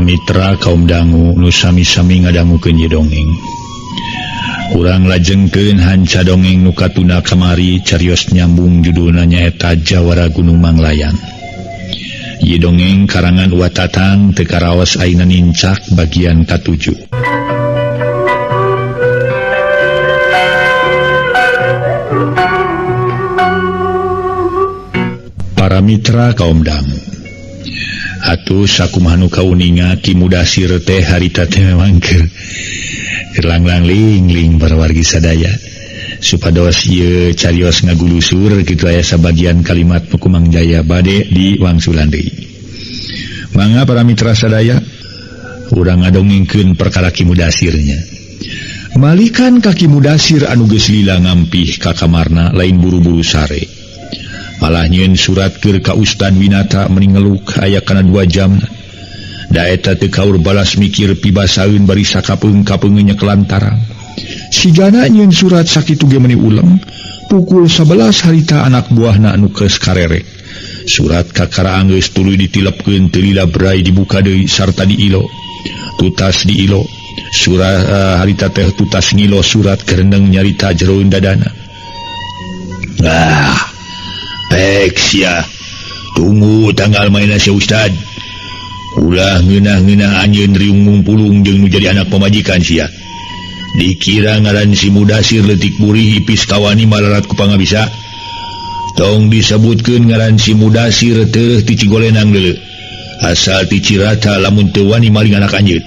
Mitra kaum dangu nu sami-sami ngadangukeun ieu dongeng. Urang lajengkeun hanca dongeng nu katuna kamari carios nyambung judulna nyaeta Jawara Gunung Manglayang. Ieu dongeng karangan Watatang teu karaos ayeuna nincak bagian ka-7. Para mitra kaum dangu, atuh sakumaha nu kauninga Ki Mudasir teh harita teh memang keur lang-lang ling para wargi sadaya supados ieu carios ngagulusur kitu aya sabagian kalimat Kumang Jaya bade diwangsulan deui. Mangga para mitra sadaya urang ngadongengkeun perkara Ki Mudasirnya. Malikan ka Ki Mudasir anu geus lila ngampih ka kamarna lain buru-buru sare. Malah nyieun surat keur ka Ustad Winata meni ngeluk aya kana 2 jam. Da eta teu kaur balas mikir pibasaeun bari sakapeung-kapeung kelantaran. Sigana nyieun surat sakitu ge meni uleng pukul 11 harita anak buahna anu geus karerek. Surat kakaraang geus tuluy ditilepkeun teu lila bray dibuka deui sarta diilo. Tutas diilo. Surat harita teh tutas ngilo surat kereneng nyarita jeroeun dadana. Pek sia, tunggu tanggal mainna si Ustad. Ulah ngeunah-ngeunah anjeun riung mumpulung jeung nu jadi anak pamajikan sia. Dikira ngaran si Mudasir leutik buri hipis kawani malarat ku pangabisa. Tong disebutkeun ngaran si Mudasir teh ti Cigolenang deuleu. Asal ti Cirata lamun teu wani maling anak anjeun.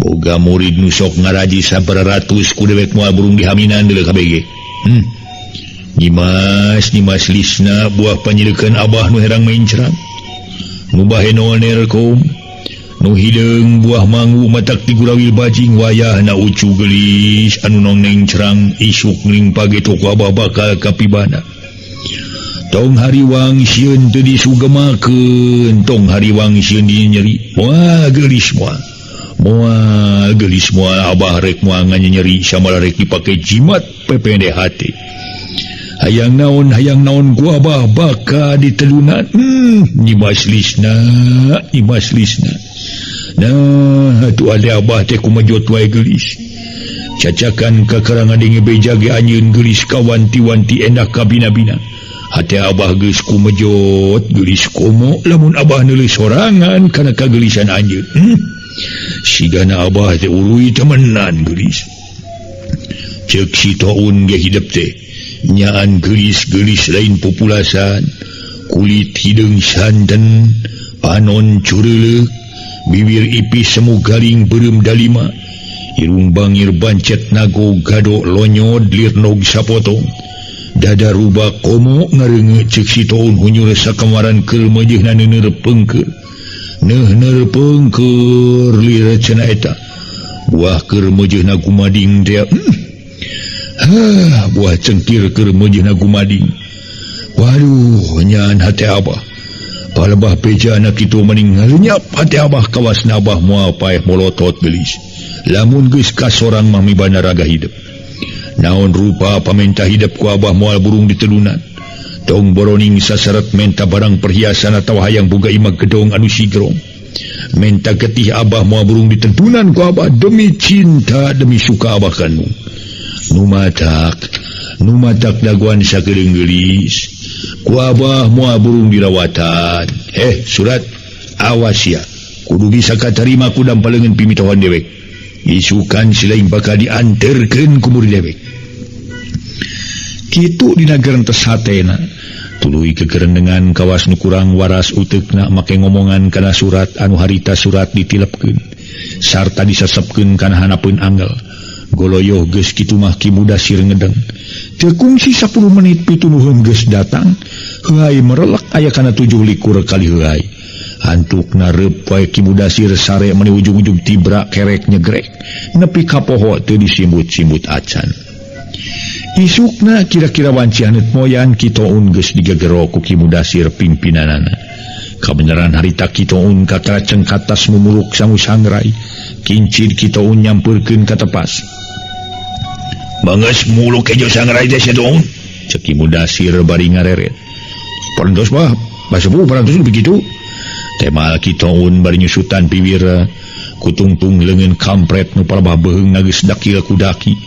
Boga murid nu sok ngaraji sabaratus ku dewek moal burung dihaminan deuleu kabege. Nyimas lisna buah panyileukeun abah nu herang mencrang. Nu bahe noner kom. Nu hideung buah manggu matak ti gurawil bajing wayahna ucu gelis anu noneng cerang isuk ning pageto ku abah bakal kapibana. Tong hariwang sieun teu disugemakeun, tong hariwang sieun nyeri. Moal gelis moal abah rek moal nganyeri samala rek dipake jimat pepende hati. Hayang naon gua abah baka ditelunan. Nyimas lisna. Nah tu ada abah teh kumajot wae gelis. Cacakan kakarangan dinge beja ge anjeun gelis kawanti-wanti endah kabina-bina. Hate abah geus kumajot gelis komo lamun abah neuleuh sorangan kana kagelisan anjeun. Sigana abah teh uluy temenan gelis. Ceuk si Toun ge hidup teh nyaan gelis-gelis lain populasan, kulit hidung santen, panon cureuleuh, bibir ipis semu galing beureum dalima, irung bangir bancet nago gado lonyod lirnog sapotong, dada rubah komo ngareungeut ceuk si Toun hunyur sakamaran keur meujeuhna neuneureup peungkeur. Peungkeur lir cenah eta. Buah keur meujeuhna gumading teh. Buah cengkir keur meujeuhna gumading. Waduh, nyaan hate abah. Palebah pejana kitu mending ngalenyap hate abah kawasna abah moal paeh molotot gelis. Lamun geus ka sorang mah mibana raga hidup. Naon rupa pamenta hidup ku abah moal burung ditelunan. Tong boroning saseret menta barang perhiasan atau hayang boga imah gedong anu sigrong. Menta getih abah moal burung ditelunan ku abah demi cinta demi suka abah kanu. Numatak daguan sakeuleung geulis ku abah moal burung dirawatan. Surat awas ya kudu bisa katarima ku dampaleungeun pimitohan dewek. Isukan silaing bakal dianterkeun ku murid dewek. Kitu dina gerentes hatena tuluy kekerendengan kawas nu kurang waras uteukna make ngomongan kana surat anu harita surat ditilepkeun sarta disesepkeun kana hanapeun anggal. Goloyoh geus kitu mah Ki Mudasir ngedeng. Teu kungsi 10 menit pitunuhun geus datang. Heuai merelek aya kana 17 kali heuai. Hantukna reup wae Ki Mudasir sare meni ujung-ujung tibra kerek nyegrek nepi ka poho teu disimbut-simbut acan. Isukna kira-kira wanci haneut moyan Ki Toun geus digegero ku Ki Mudasir pimpinanana. Kabeneran harita Ki Toun kakaraceng katas mumuluk sangu sangrai. Kincir Ki Toun nyampeurkeun ka tepas. Banges muluk ejo sangrai teh Toun. Ceuk Ki Mudasir bari ngareret. Parantos bah, basepuh parantos begitu. tema kitaun bari nyusutan piwira kutungtung lengan kampret nu palebah beheung nagis dakil kudaki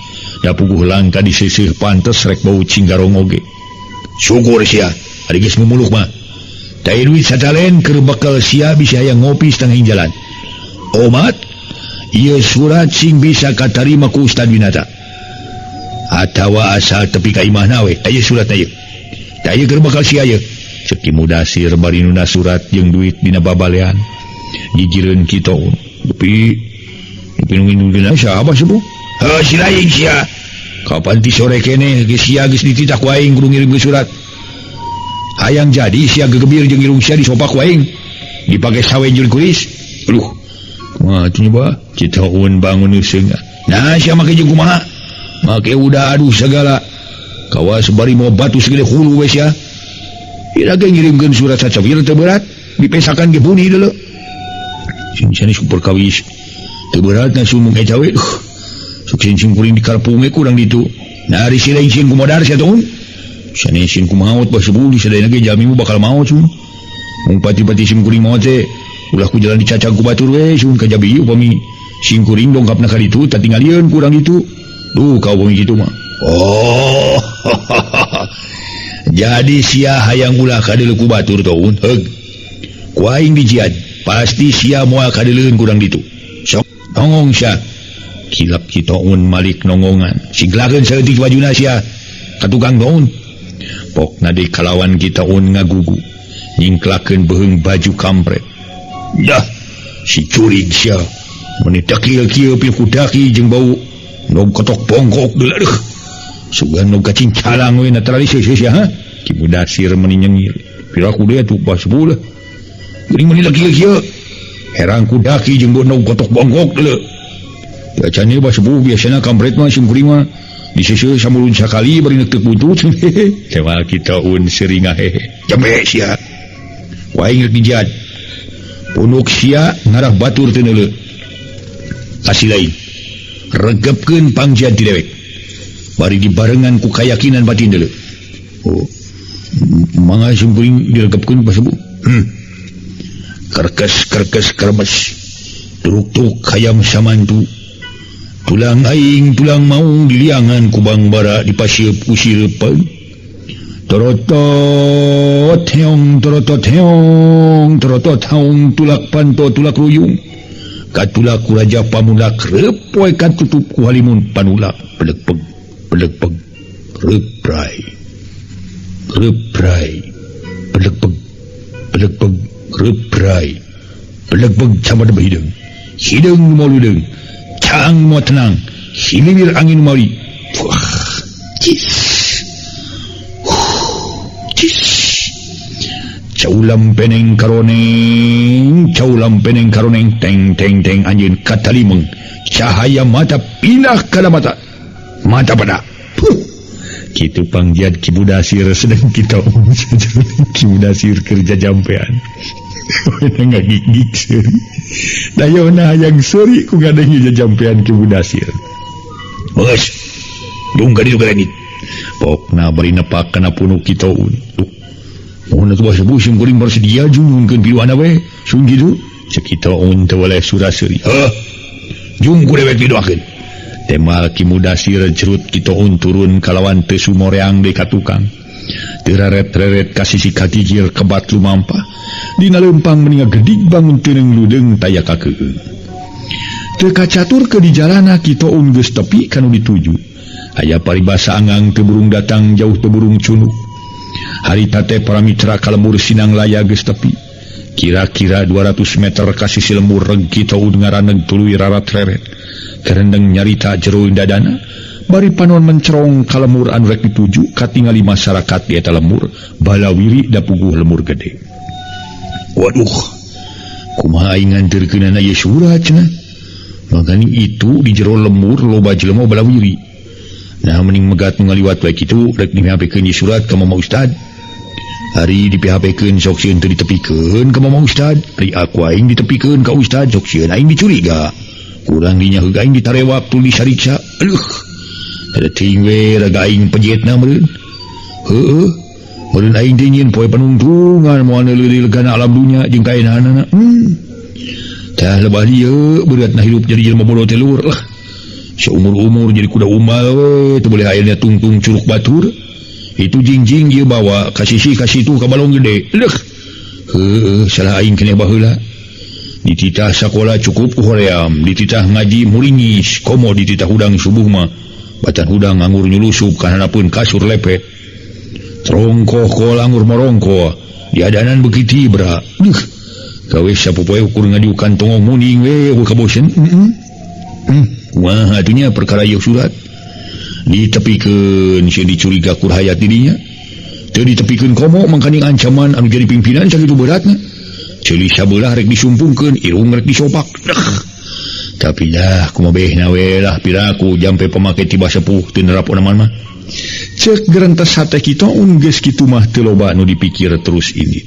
da puguh langka di sisih pantes rek bau cinggarong oge syukur sia ari geus mumuluk mah teu duit sacalen keur bakal sia bisa aya ngopi setengah jalan omat ieu surat sing bisa katarima ku Ustad Winata atawa asal tepi ka imahna we aya suratna ieu da ieu keur bakal sia ieu ceuk Mudasir bari nuna surat jeung duit dina babalean jijireun kitaun tapi nunggu sia apa sepuh si lain sia kapan ti sore kene geus sia geus dititak waing kudu ngirim surat hayang jadi sia gegebir jeung irung sia disopak waing dipake sawen jeung kulis aduh kumaha atuh nyoba kitaun bangun euseung nah sia make jeung kumaha make udah aduh segala kawas bari mau batu segede hulu we sia ira ge ngirimkeun surat sacawir teu berat dipesakan ge buni deuleu sing super kawis teu berat na sumung cawe suksin sing kuring di karpunge kurang ditu nah ari si lain sing kumodar sia tuh sane sing kumaot bas buli sadayana ge jami mu bakal maot sun mung pati-pati sing kuring maot teh ulah ku jalan dicacang ku batur we sun ka jabi upami sing kuring dongkapna ka ditu tatingalieun kurang ditu duh ka upami kitu mah oh jadi sia hayang ulah kadeuleu ku batur taun heug ku aing dijian pasti sia moal kadeuleun kurang ditu sok nongong sia kilap kitaun malik nongongan siglakeun saeutik bajuna sia ka tukang daun pokna di kalawan kitaun ngagugu nyingklakeun beheung baju kampret dah si curig sia meni dakil kieu pi kudaki jeung bau nog kotok bongkok deul aduh sugan nog cacing calang we nateralis sia ha Ki Mudasir meni nyengir piraku deui atuh pas bulah geuning meni dakil kieu herang kudaki jeung bau nog kotok bongkok deul bacanya bas sebuah biasanya kampret mah sing kuring mah diseuseul samulun sakali bari neuk teu putut temal kitaun sering hehe jambe sia waing rek dijad punuk sia ngarah batur teu neuleu kasih lain regepkeun pangjad ti dewek bari dibarengan ku kayakinan batin deuleu oh mangga sing kuring diregepkeun pas sebuah kerkes kremes truk-truk hayam samantu tulang aing tulang maung diliangan kubang bara dipasieup ku sireupeun torotot heong tulak panto tulak ruyung katulak ku raja pamulak reup poe katutup ku halimun panulak pelegpeg reprai pelegpeg reprai pelegpeg sama de hideung maludeung cang mau tenang hililir angin mari caulam peneng karoneng teng anjeun katalimeng cahaya mata pindah kana mata pada kitu pangjad Ki Mudasir sedang kita Ki Mudasir kerja jampean nggak gigik seri dayona yang seri ku gadengi jampean Ki Mudasir bos dung gadi granit pokna bari nepak kana punuk kitaun mun atuh bos busing kuring bersedia jungkeun piluana we sun kitu ceuk kitaun teu waleh suraseri jung ku dewek didoakeun temal Ki Mudasir cerut kitaun turun kalawan teu sumoreang deui ka tukang tiraret-reret kasisi kakikir kebat lumampah dina leumpang meninga gedik bangun teuneng ludeng taya kakeueung teu kacatur ke di jalana kitaun geus tepi kanu dituju aya paribasa anggang teu burung datang jauh teu burung cunuk harita teh para mitra kalemur sinang laya geus tepi kira-kira 200 meter kasisi lembur reg kitaun ngaraneg tuluy rarat-reret kerendeng nyarita jero dadana bari panon mencerong kalemur anu rek dituju katingali masyarakat di eta lembur balawiri da puguh lembur gede waduh kumaha aing nganterkeunana ieu surat cenah magani itu di jero lembur loba jelema balawiri nah mending megat ngaliwat bae kitu rek dihapekeun ieu surat ka Mama Ustad hari dihapekeun sok sieun teu ditepikeun ka Mama Ustad ari aku aing ditepikeun ka Ustad sok sieun aing dicuriga kurang dinya heug aing ditarewak tuluy sariksa aduh ada ting we raga aing pejetna meureun heueuh Meureun aing dingin poe panungtungan moal leuleuh-leuleuh alam dunya jeung kaenahanna. Tah lebah dieu beratna hirup jadi jelema bodoh teh luhur lah. Seumur-umur jadi kuda umbal we teu boleh airnya tungtung curug batur. Itu jingjing ieu bawa ka sisi ka situ ka balong gede. Heuh salah aing keneh baheula. Dititah sakola cukup hoream, dititah ngaji muringis, komo dititah hudang subuh mah batan hudang anggur nyulusup kana pun kasur lepet. Trongkoh ko anggur marongko diadanan begitu bra. Gawe sapopoe ukur ngadiukan tongong muning we ka bosen. Wah atunya perkara ieu surat ditepikeun si dicuriga kur hayat didinya. Teu ditepikeun komo mangkani ancaman anu jadi pimpinan sakitu beratna. Ceuli sabelah rek disumpungkeun, irung rek disopak. Tapi dah kumabehna we lah piraku jampe pamake tiba sepuh teu nerap onaman mah. Cek gerentas hate kita geus kitu mah teu loba anu dipikir terus ini.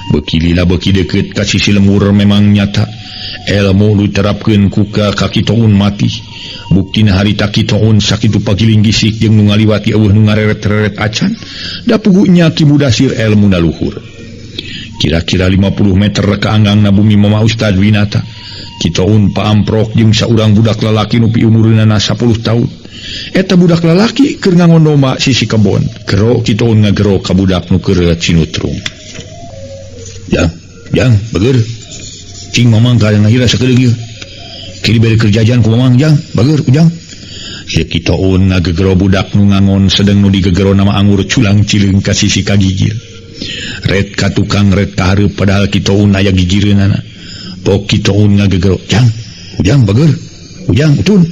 Beuki lila beuki deukeut ka sisi lembur memang nyata. Ilmu nu diterapkeun ku ka kitaun mati. Buktina harita kitaun sakitu pagiling gisik jeung nu ngaliwati eueuh nu ngareret-reret acan. Da pugunya Ki Mudasir ilmuna luhur. Kira-kira 50 meter ka anggangna bumi Mama Ustad Winata. Kitaun paamprok jeung saurang budak lalaki nu pi umurna 10 tahun. Eta budak lalaki keur ngangondoma sisi kebon. Gero kitaun ngagero ka budak nu keur cinutrung. Jang, bageur. Cing mamang ka ngahira sakedeug ieu. Kiri bere kerjaan ku mamang jang, bageur ujang. Ya kitaun ngagegero budak nu ngangon sedeng nu digegero nama anggur culang cileung ka sisi kagigir. Red ka tukang red ka hareup padahal kitaun aya gigireunana. Pok kitaun ngagegero, jang, ujang bageur. Ujang utun.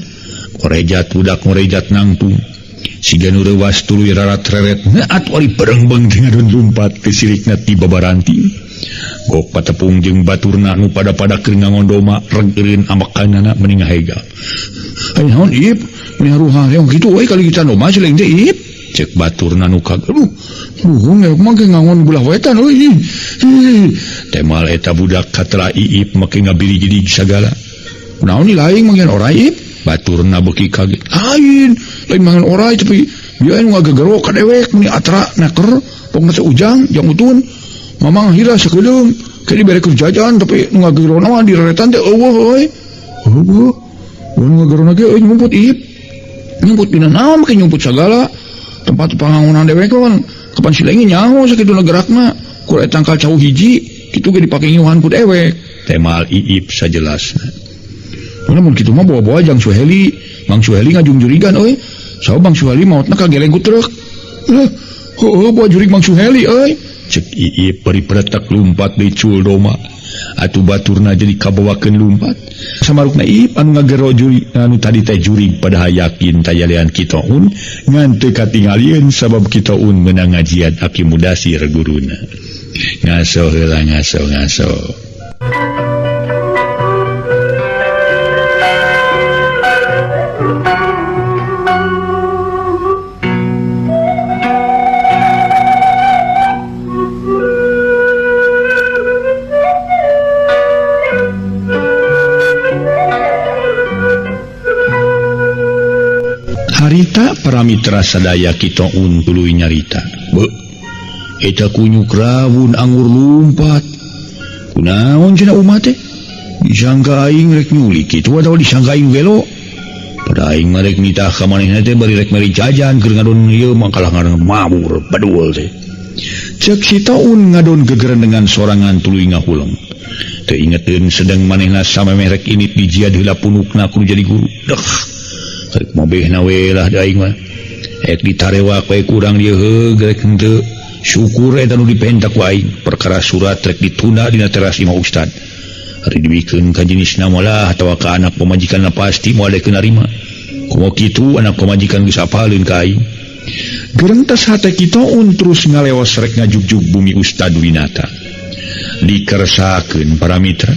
Korejat budak ngorejat nangtung. Siga nu reuwas tuluy rarat-reret ngeat wali berengbeng dengan lumpat ke sirikna ti babaranti. Gok patepung jeung baturna nu pada-pada keur ngangondoma regeureun amakanana mending hega. Ai naon Ip? Meni haruha reong kitu we kali kita noma sileng teh Ip. Cek baturna nu kaget. Nuhun ya mangke ngangon bulah wetan euy. Temal eta budak katela Iip make ngabiri-gidig sagala. Naon ni laing mangian orai Ip? Baturna beuki kaget. Lain mangan orai tapi dia anu ngagegero ka dewek meni atra naker pokna seujang jang utun. Mamang hira sakedeung ke dibere kerjaan tapi nu ngagegero naon di reretan teh eueuh euy. Eueuh. Nu ngagegero ge euy nyumput Ip. Nyumput dina naon make nyumput sagala. Tempat pangangunan dewek kan kapan silenge nyaho sakitu gerakna ku eta tangkal cau hiji kitu ge dipake nyuhan ku dewek. Temal Iip sajelasna. Mun kitu mah bawa-bawa Jang Suheli, Mang Suheli ngajung jurigan euy. Saha Bang Suheli maotna kageleng ku truk. Heueuh bawa jurig Mang Suheli euy. Cek Iip beri peretak lumpat di cul doma. Atu baturna jadi kabawakeun lumpat. Samarukna Iip anu ngagero juri anu tadi teh jurig pada yakin tayalean kitaun ngan teu katingalieun sabab kitaun meunang ngajian Ki Mudasir guruna. Ngaso heula ngaso. Harita para mitra sadaya kitaun tuluy nyarita. Eta kunyuk rawun anggur lumpat. Kunaon cenah umat teh? Disangka aing rek nyulik kitu atawa disangka aing welo? Pada aing mah rek nitah ka manehna teh bari rek meri jajan keur ngadon ieu mangkalah ngaran mabur badul teh. Cek si taun ngadon gegeren dengan sorangan tuluy ngahuleng. Teu ingeteun sedeng manehna samemeh rek init dijiad heula punukna kudu jadi guru. Rek mabehna we lah da aing mah. Ek ditarewak we kurang dieu heug rek henteu. Syukur eta nu dipentak ku aing. Perkara surat rek ditunda dina teras Imam Ustad. Ari dibikeun ka jenisna moal atawa ka anak pamajikanna pasti moal deukeun narima. Kumaha kitu anak pamajikan geus apaleun ka aing. Gerentas hate kitaun terus ngaleos rek ngajugjug bumi Ustad Winata. Dikersakeun para mitra.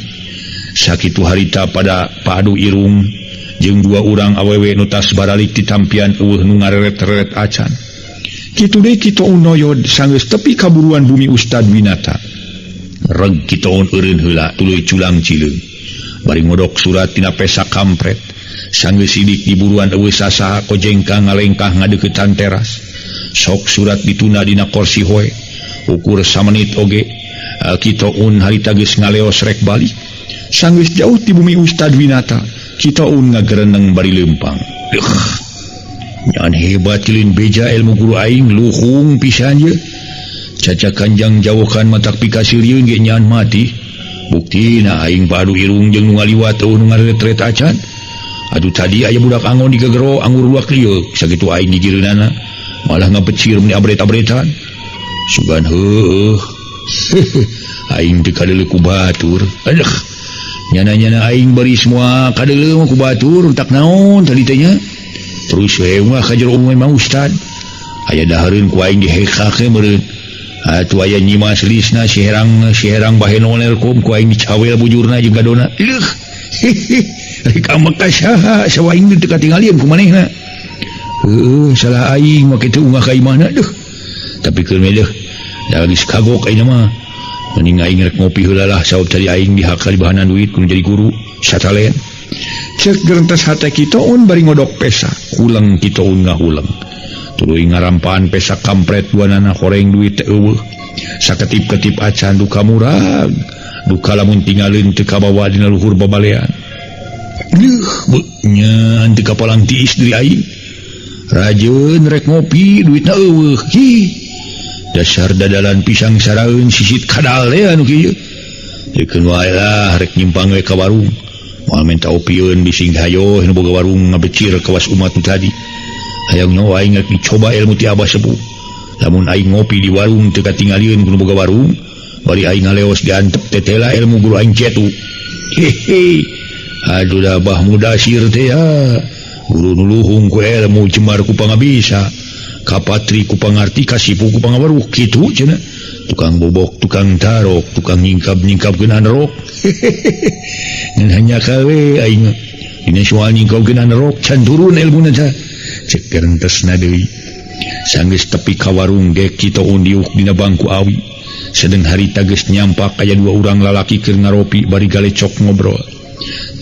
Sakitu harita pada padu irung jeung dua urang awewe nu tas baralik ditampian eueuh nu ngareret-reret acan. Kitu deui kitaun noyod sanggeus tepi kaburuan bumi Ustad Winata. Reg kitaun eureun heula tuluy culang cileung. Bari ngodok surat tina pesa kampret. Sanggeus sidik di buruan eueuh sasaha kojengka ngalengkah ngadeuketan teras. sok surat dituna dina kursi hoe ukur samenit oge kitaun harita geus ngaleos rek balik sanggeus jauh ti bumi Ustad Winata kitaun ngagereneng bari lempang nyan hebat cilin beja ilmu guru aing luhung pisan ye caca kanjang jauhkan matak pikasirieun ge nyan mati buktina aing padu irung jeung nu ngaliwat nu ngaretret acan aduh tadi aya budak angon di gegero anggur luak lieu sakitu aing di gireunana malah ngabecir meni abret-abretan sugan heuh aing teu kadeuleu ku batur aduh nyana-nyana aing bari semua kadeuleu ku batur tak naon tadi teh nya terus we mah ka jero umum Ustad aya dahareun ku aing dihekake meureun atuh aya nyimas lisna si herang bahe nolelkom ku aing dicawel bujurna jeung gadona rek amak saha sawaing teu katingalieun ku manehna salah aing mah kitu ungah ka imahna duh tapi keur meh da geus kagok ayeuna mah mending aing rek ngopi heula lah saop tadi aing dihaka di bahanan duit ku jadi guru satalen cek gerentas hate kitaun bari ngodok pesa ulang kitaun ngahulang tuluy ngarampaan pesa kampret duanana horeng duit teh eueuh saketip-ketip acan duka murag duka lamun tinggalin teu kabawa dina luhur babalean nya teu kapalang ti istri aing rajeun rek ngopi duitna eueuh dasar dadalan pisang saraeun sisit kadal teh anu kieu dikeun wae lah rek nyimpang we ka warung moal menta opieun bising hayo nu boga warung ngabecir kawas umat tadi hayang no aing rek dicoba ilmu ti Abah Sepuh lamun aing ngopi di warung teu katingalieun ku nu boga warung bari aing ngaleos diantep tetela ilmu guru aing cetu aduh da Abah mudasir teh ya guru nu luhung ku ilmu cemar ku pangabisa kapatri ku pangarti kasipu ku pangawaruh kitu cenah tukang bobok tukang tarok tukang nyingkap geunaan rok ngan hanya kawe aing dina soal nyingkap geunaan rok can turun ilmuna teh cek gerentesna deui sanggeus tepi ka warung ge kitaun diuk dina bangku awi sedeng harita geus nyampak aya dua urang lalaki keur ngaropi bari galecok ngobrol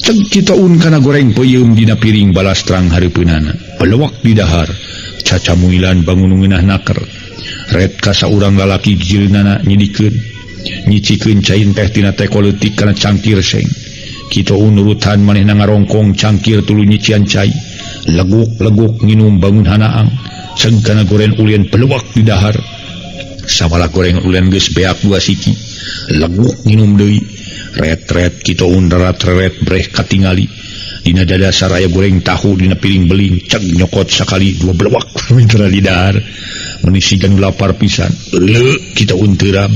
cek kitaun kana goreng peuyeum dina piring balas terang hareupeunana pelewak di dahar caca muilan bangun ngeunah naker red ka saurang lalaki gileunana nyidikeun nyicikeun cain teh tina teh koleutik kana cangkir seng kitaun nurutan manehna ngarongkong cangkir tuluy nyician cai leguk nginum bangun hanaang seng kana goreng ulin pelewak di dahar sabala goreng ulin geus beak dua siki leguk nginum deui ret kitaun darat breh katingali dina dada saraya goreng tahu dina piring beling ceg nyokot sakali dua belewak mitra di dahar menisigan lapar pisan leuk kita unteram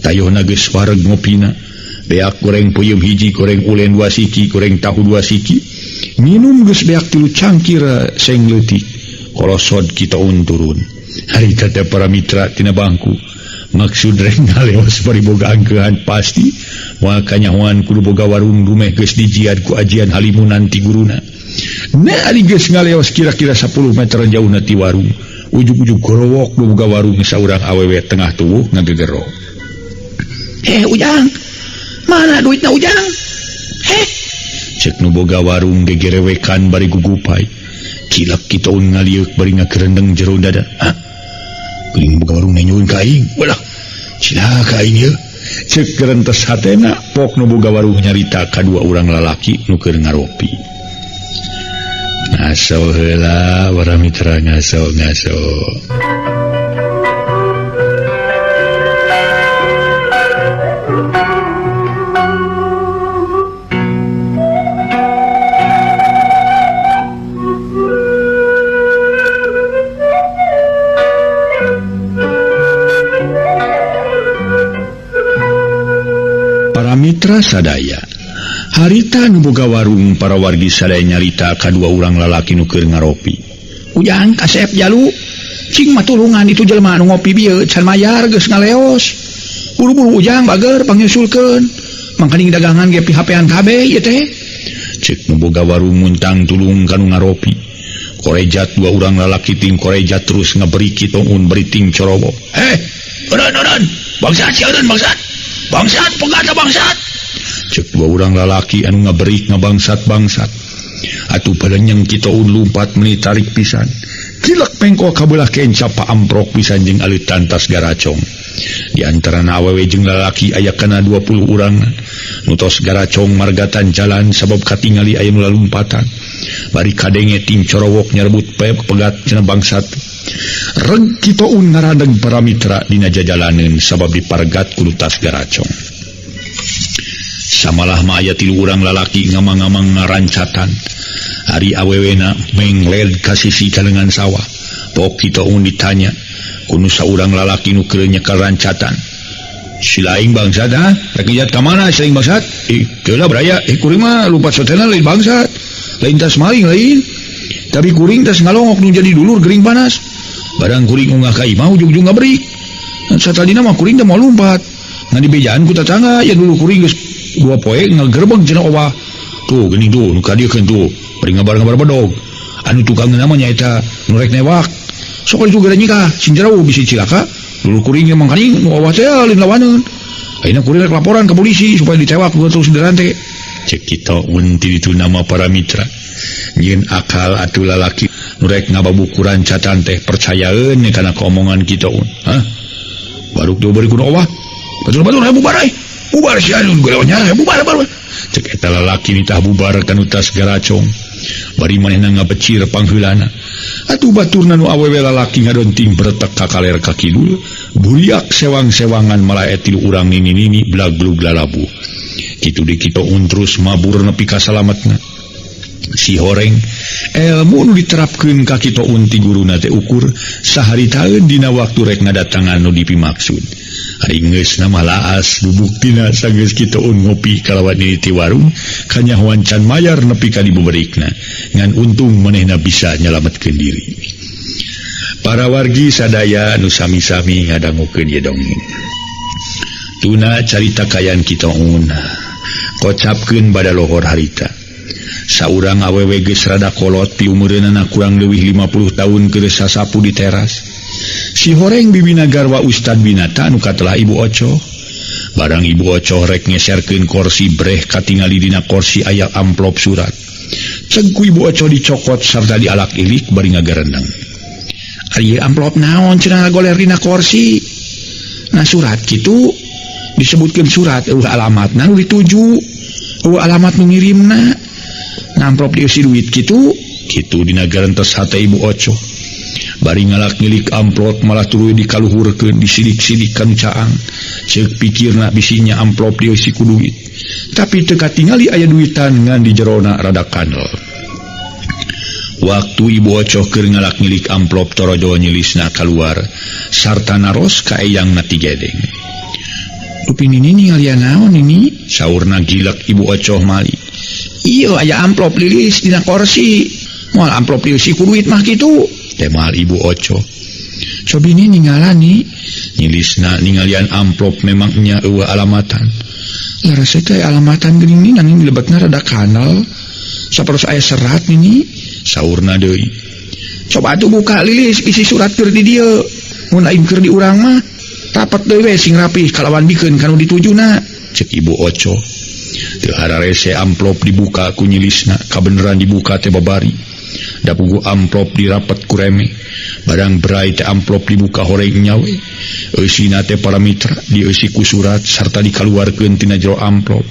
tayohna geus wareg ngopina beak goreng peuyeum hiji goreng ulen dua siki goreng tahu dua siki minum geus beak 3 cangkir seng leutik kolosod kita turun harita teh para mitra tina bangku maksud rek ngaleos bari boga angkeuhan pasti moal kanyahoan kudu boga warung rumeh geus dijiad ku ajian halimunan ti guruna na ari geus ngaleos kira-kira 10 meter jauhna ti warung ujug-ujug gorowok nu boga warung saurang awewe tengah tubuh ngagegero Ujang mana duitna Ujang cek nu boga warung gegerewekan bari gugupai cilak kitaun ngaliuk bari ngagerendeng jero dada kuring boga warung nyuun ka aing ulah cilaka aing ye cek gerentes hatena pok nu boga warung nyarita ka dua urang lalaki nu keur ngaropi ngaso heula para mitra ngaso mitra sadaya harita nu boga warung para wargi sadaya nyarita kadua urang lalaki nu keur ngaropi Ujang kasep jalu cing matulungan itu jelema nu ngopi bieu can mayar geus ngaleos buru-buru Ujang bager pangyusulkeun mangkaning dagangan ge pihapean kabeh ieu teh cek nu boga warung muntang tulung kanu ngaropi korejat dua urang lalaki ting korejat terus ngaberi kitongun beriting corobo eureun bangsat sieureun bangsat pegata bangsat cek dua orang lalaki anu ngaberik ngabangsat atuh palenyeng kitaun lumpat menit tarik pisan kilek pengko kabelah kenca Pak Amprok pisan jeung alitan tas garacong. Di antara awewe jeung lalaki aya kana 20 urang nutos garacong margatan jalan sabab katingali aya nu lalumpatan. Bari kadenge ting corowok nyarebut pegat cenah bangsat. Reg kitoun ngaradeg para mitra dina jajalaneun sabab dipargat ku tas garacong. Samalah mah aya 3 urang lalaki ngamang-ngamang ngarancatan. Ari awewena mengled ka sisi kalengan sawah. Pok kitoun ditanya, kudu saurang lalaki nu keur nyekel rancatan. Silaing bangsat ha? Rek liat ka mana silaing bangsat? Teu lah braya, kuring mah lupa sotena lain bangsat. Lain tas maling lain. Tapi kuring tas ngalongok nu jadi dulur gering panas. Barang kuring unggah ka imah ujung-ujung ngabrik. Satadina mah kuring teh mau lompat. Ngan dibejaan ku tetangga ya dulu kuring geus 2 poe ngagerbeg cenah owah. Tuh geuning tuh nu kadiekeun tuh. Bari ngabar-ngabar bedog. Anu tukang namanya eta nu rek newak. Sok itu gara nyikah cinjarau bisi cilaka. Dulu kuring emang kaning nu owah teh lain lawaneun. Ayeuna kuring rek laporan ke polisi supaya ditewak terus dirante. Cek kita unti itu nama para mitra. Nyin akal atuh lalaki nu rek ngababuku rancatan teh percayaeun kana keomongan kita un. Hah? Baru teu bari kudu owah. Betul-betul bubar ai. Bubar si anu geleonya bubar. Cek eta lalaki nitah bubar kana tas garacong. Bari manehna ngabecir pangheulana. Atuh baturna nu awewe lalaki ngadonting beretek ka kaler ka kidul. Buriak sewang-sewangan malah 3 urang nini-nini blaglug lalabu. Kitu di kita terus mabur nepi ka salametna. Si horeng ilmu nu diterapkeun ka kita ti guruna teh ukur saharitaeun dina waktu rek ngadatangan nu dipimaksud. Ari geus na malaas bubuktina sageus kita ngopi kalawan di warung kanyahoan can mayar nepi ka dibuberikna ngan untung manehna bisa nyalametkeun diri. Para wargi sadaya nu sami-sami ngadangukeun ieu dongeng. Tuna carita kayan kita kocapkeun bada lohor harita. Saurang awewe geus rada kolot pi umeureunana kurang leuwih 50 tahun keur sasapu di teras. Si horeng bibina garwa Ustad Binata anu katelah Ibu Oco. Barang Ibu Oco rek ngeserkeun kursi breh katingali dina kursi aya amplop surat. Ceuk Ibu Oco dicokot sarta dialak ilik bari ngagarendang. Ari amplop naon cenah goler dina kursi? Nah surat kitu disebutkeun surat alamatna nu dituju, alamat nu ngirimna. Amplop dieusi duit kitu dina garantos hate Ibu Oco. Bari ngalak ngilik amplop malah tuluy dikaluhurkeun disidik-sidik kan caang. Ceuk pikirna bisinya amplop dieusi ku duit. Tapi teu katingali aya duitan ngan di jerona rada kandel. Waktu Ibu Oco keur ngalak ngilik amplop torojo nyilisna keluar sarta naros ka eyangna ti gedeng. Upin ini ngalian naon ini? Saurna gilak Ibu Oco mali. Iyo aya amplop lilis dina kursi. Moal amplop dieusi ku duit mah kitu. Temal Ibu Oco. Cobi ini ningalani nyilisna ningalian amplop memangnya eueuh alamatan. Laras teh alamatan geuning ni nanging dilebetna rada kanal. Sapertos aya serat ini. Saurna deui. Coba atuh buka lilis isi surat keur di dieu. Mun aing keur di urang mah rapat deui we sing rapih kalawan bikeun kanu ditujuna. Cek Ibu Oco. Teu hararese amplop dibuka ku nyilisna, kabeneran dibuka teh babari. Da puguh amplop dirapet ku reme. Barang berai teh amplop dibuka horeng nyawe. Eusina teh para mitra dieusi ku surat sarta dikaluarkeun tina jero amplop.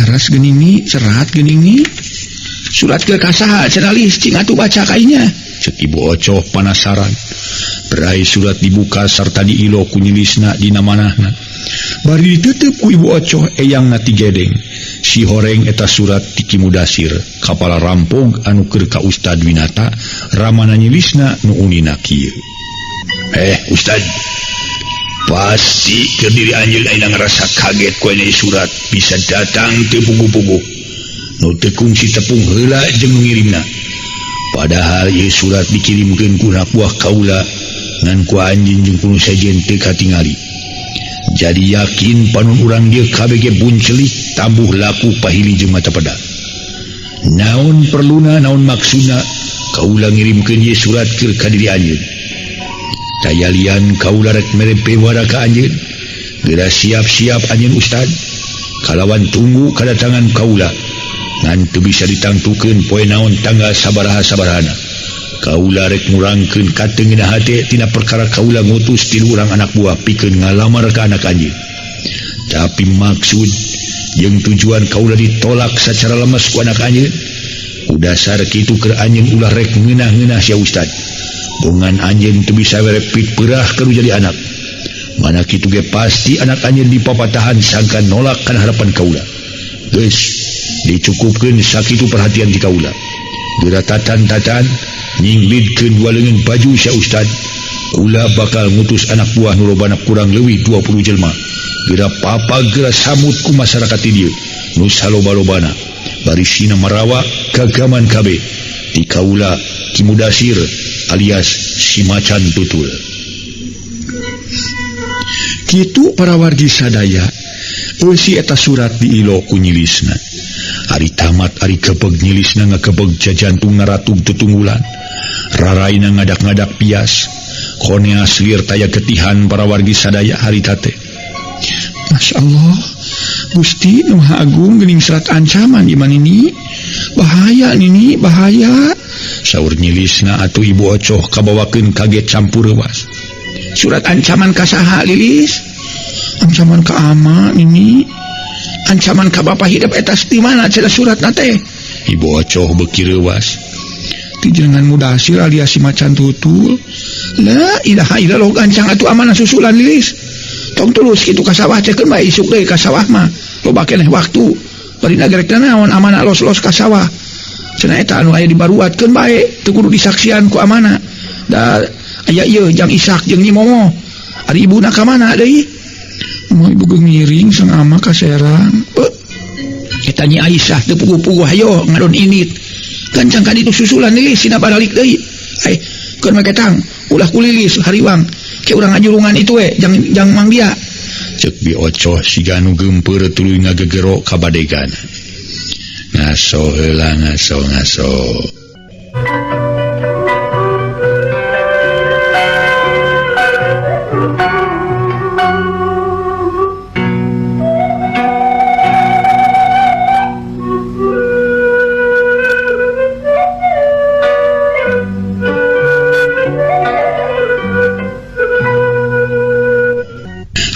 Laras geuning ni, serat geuning ni. Surat ke kasaha cenah lis cing atuh baca kainya. Cek Ibu Oco panasaran. Berai surat dibuka sarta diilo ku nyilisna dina manahna. Bari ditutup ku Ibu Oco eyangna ti gedeng. Si horeng eta surat ti Ki Mudasir kapala rampog anu keur ka Ustad Winata ramana nyilisna nu unina kieu. Ustad, pasti keur diri anjeun ayeuna ngarasa kaget ku aya surat bisa datang teu puguh-puguh. Nu teu kungsi tepung heula jeung ngirimna. Padahal ieu surat dikirimkeun ku buah kaula ngan ku anjeun jeung kuno sajen teu katingali. Jadi yakin panun urang dia KBG buncelik tabuh laku pahili jeung mata peda. Naon perluna naon maksudna kaula ngirimkeun ieu surat keur ka diri anjeun. Tayalian kaula rek merempe wara ka anjeun. Geura siap-siap anjeun Ustad. Kalawan tunggu kedatangan kaula. Ngan teu bisa ditangtukeun poe naon tanggal sabaraha-sabarahana. Kaula rek ngurangkeun katengeuna hate tina perkara kaula ngutus 3 urang anak buah pikeun ngalamar ka anak anjeun. Tapi maksud jeung tujuan kaula ditolak secara lemes ku anak anjeun. Udasar kitu keur anjeun ulah rek ngeunah-ngeunah sia Ustad. Bongan anjeun teu bisa werepit peurah keur jadi anak. Mana kitu ge pasti anak anjeun dipapatahan sangka nolak kana harapan kaula. Geus dicukupkeun sakitu perhatian di kaula. Geura tatan-tatan nyinglidkeun 2 leungeun baju sia Ustad. Ulah bakal ngutus anak buah nu lobana kurang leuwih 20 jelema. Geura papa geura samut ku masyarakat dieu nu saloba-lobana. Barisina marawa kagaman kabeh di kaula Ki Mudasir alias si macan tutul. Kitu para wargi sadaya eusi eta surat diilo ku nyilisna. Ari tamat ari kebeg nyilisna ngakebeg jajantung ngaratug tutunggulan. Raraina ngadak-ngadak pias. Konea selir taya getihan para wargi sadaya harita teh. Masya Allah, Gusti nu Maha Agung geuning serat ancaman iman ini. Bahaya nini, bahaya. Saur nyilisna atuh Ibu Ocoh kabawakeun kaget campur euwas. Surat ancaman ka saha Lilis? Ancaman ka ama nini. Ancaman ka bapa hidup eta di mana cenah suratna teh? Ibu Ocoh beuki reuwas. Ti jenengan Mudasir alias si macan tutul. La ilaha illallah gancang atuh amanah susulan Lilis. Tong tulus kitu ka sawah cekeun bae isuk deui ka sawah mah. Loba keneh waktu. Bari nagerekna naon amanah los-los ka sawah. Cenah eta anu aya dibaruatkeun bae teu kudu disaksian ku amanah. Da aya ieu Jang Ishak jeung Nyi Momo. Ari ibuna ka mana deui? Moy ibu ngiring sang ama ka Serang. Eta Nyi Aisyah teu puguh-puguh hayo ngadon init. Gancang ka ditu susulan Lilis sina balik deui. Keur make tang ulah ku Lilis hariwang. Ke urang ngajurungan itu jang Mang Dia. Cek Bi Ocoh siga nu geumpeur tuluy ngagegero ka badegana. Ngaso heula ngaso.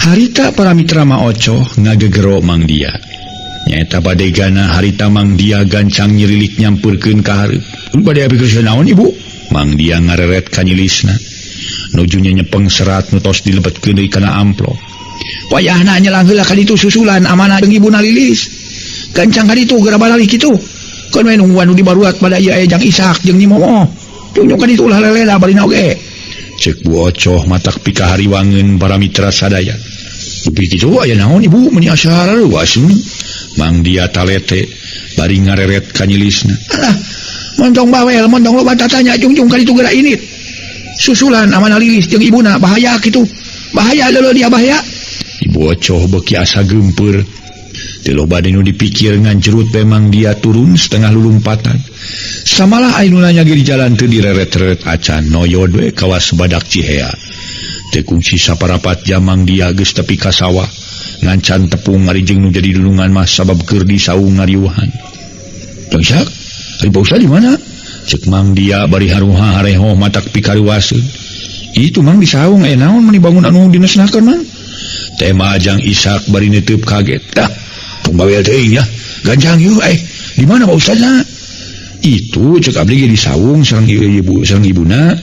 Harita para mitra Ma Ocoh ngagegero Mang Dia. Nyaeta badegana harita Mang Dia gancang nyirilik nyampurkeun ka hareup. Bade abikeun naon Ibu? Mang Dia ngareret ka nyilisna. Nuju nyepeng serat nu tos dilebetkeun deui kana amplop. Wayahna nyelang heula ka ditu susulan amanah jeung ibuna Lilis. Gancang ka ditu geura balik kitu. Keun we nungguan nu dibaruat pada ieu Jang Ishak jeung Nyi Momo. Tunjuk ka ditu ulah lelela barina oge. Cek Bu Ocoh matak pika hariwangeun para mitra sadaya. Begitu aya naon Ibu meni asyara reuas. Mang Dia talete bari ngareret ka nyilisna. Alah, montong bawel, montong loba tatanya jungjung ka ditu geura init. Susulan amanah Lilis jeung ibuna bahaya kitu. Bahaya leuleul dia bahaya. Ibu Ocoh beuki asa geumpeur. Teu loba nu dipikir nganjerut Mang Dia turun setengah lulumpatan. Samalah ayeuna nya ge di jalan teu direret-reret acan noyod we kawas badak Cihea. Teu kungsi saparapat jam Mang Dia geus tepi ka sawah ngancan tepung ari jeung nu jadi dulungan mah sabab keur disaung ngariuhan. Jang Ishak, ari Pausa di mana? Cek Mang Dia bari haruha hareho matak pikaruaseun. Itu Mang disaung aya naon meni bangun anu dinesnakeun Mang? Teh mah Jang Ishak bari neuteub kaget. Tah, tong bawel teuing ya. Gancang yeuh di mana Pak Ustazna? Itu cek abdi ge disaung sareng ibu sareng ibuna.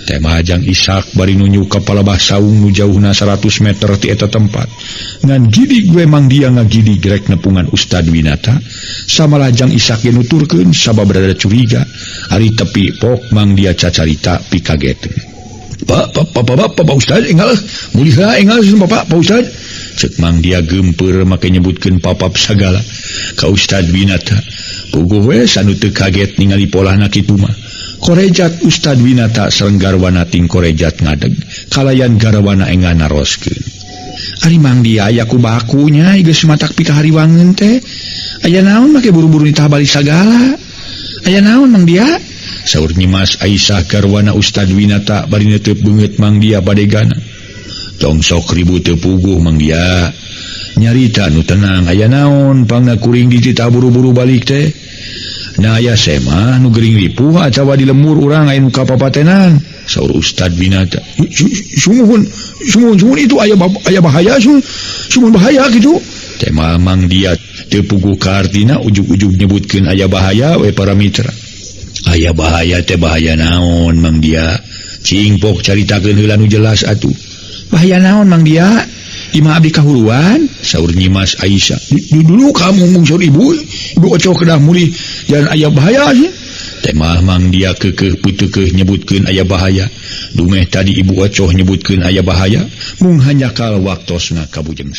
Teh mah Jang Ishak bari nunjuk ka palebah saung nu jauhna 100 meter ti eta tempat. Ngan gidig we Mang Dia ngagidig rek nepungan Ustad Winata. Samalah Jang Ishak ge nuturkeun sababaraha curiga ari tepi pok Mang Dia cacarita pikaget. Pak Ustad enggal muliha enggal Pak Ustad. Cek Mang Dia geumpeur make nyebutkeun papap sagala ka Ustad Winata. Puguh we sanu teu kaget ningali polahna kitu mah. Korejat Ustad Winata sareng garwana ting korejat ngadeg kalayan garwana enggan naroskeun. Ari Mang Dia aya ku bakunya geus matak pika hariwangeun teh. Aya naon make buru-buru ditah balik sagala? Aya naon Mang Dia? Saur Nyimas Aisyah garwana Ustad Winata bari neuteub beungeut Mang Dia badegana. Tong sok ribut teu puguh Mang Dia. Nyarita nu tenang aya naon pangna kuring dititah buru-buru balik teh. Naya sema nu gering ripuh acawa di lemur urang aya nu kapapatenan saur Ustad Binata. Sumuhun itu aya bahaya sumun bahaya gitu. Tema Mang dia teu puguh ka artina ujug-ujug nyebutkeun aya bahaya we para mitra. Aya bahaya teh bahaya naon Mang dia? Cingpok caritakeun heula nu jelas atuh. Bahaya naon Mang dia? Ima abdi kahuluan saur Nyimas Aisyah. Dulu kamu ngungsur ibu Ocoh kedah mulih jangan aya bahaya sih. Tema Mang dia kekeh puteukeuh nyebutkeun aya bahaya. Dumeh tadi Ibu Ocoh nyebutkeun aya bahaya mung hanya kal waktosna kabujeng.